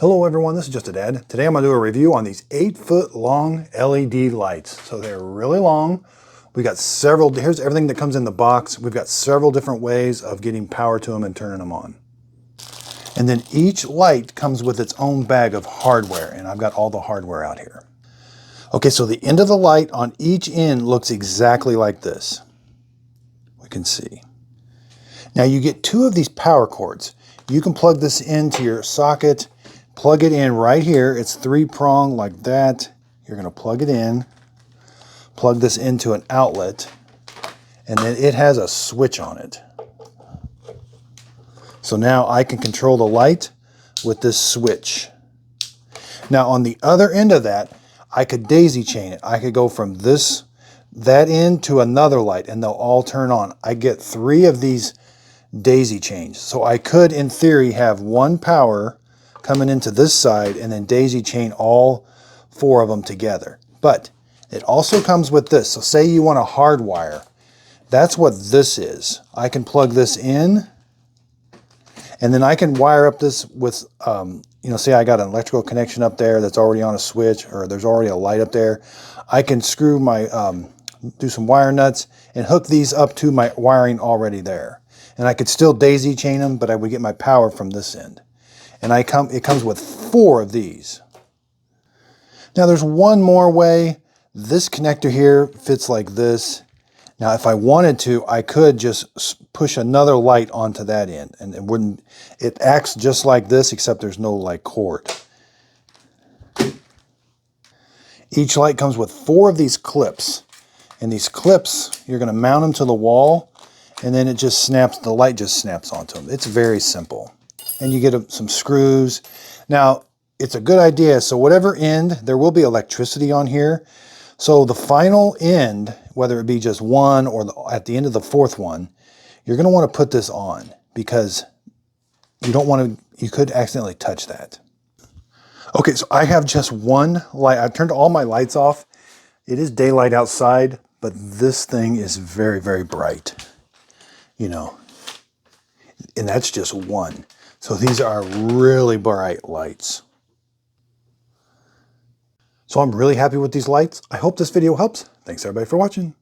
Hello everyone, this is Just a Dad. Today I'm going to do a review on these 8-foot long LED lights. So they're really long. We got several, here's everything that comes in the box. We've got several different ways of getting power to them and turning them on. And then each light comes with its own bag of hardware, and I've got all the hardware out here. Okay, so the end of the light on each end looks exactly like this. We can see. Now you get 2 of these power cords. You can plug this into your socket. Plug it in right here. It's 3-prong like that. You're going to plug it in. Plug this into an outlet. And then it has a switch on it. So now I can control the light with this switch. Now on the other end of that, I could daisy chain it. I could go from that end to another light and they'll all turn on. I get 3 of these daisy chains. So I could, in theory, have one power coming into this side and then daisy chain all 4 of them together. But it also comes with this. So say you want a hard wire. That's what this is. I can plug this in and then I can wire up this with, say I got an electrical connection up there that's already on a switch, or there's already a light up there. I can screw my, do some wire nuts and hook these up to my wiring already there. And I could still daisy chain them, but I would get my power from this end. And it comes with 4 of these. Now there's one more way. This connector here fits like this. Now if I wanted to, I could just push another light onto that end, and it acts just like this, except there's no like cord. Each light comes with 4 of these clips. And these clips, you're going to mount them to the wall, and then it just snaps, the light just snaps onto them. It's very simple. And you get some screws. Now, it's a good idea. So whatever end, there will be electricity on here. So the final end, whether it be just one or at the end of the 4th one, you're going to want to put this on because you could accidentally touch that. Okay, so I have just one light. I've turned all my lights off. It is daylight outside, but this thing is very, very bright, and that's just one. So these are really bright lights. So I'm really happy with these lights. I hope this video helps. Thanks everybody for watching.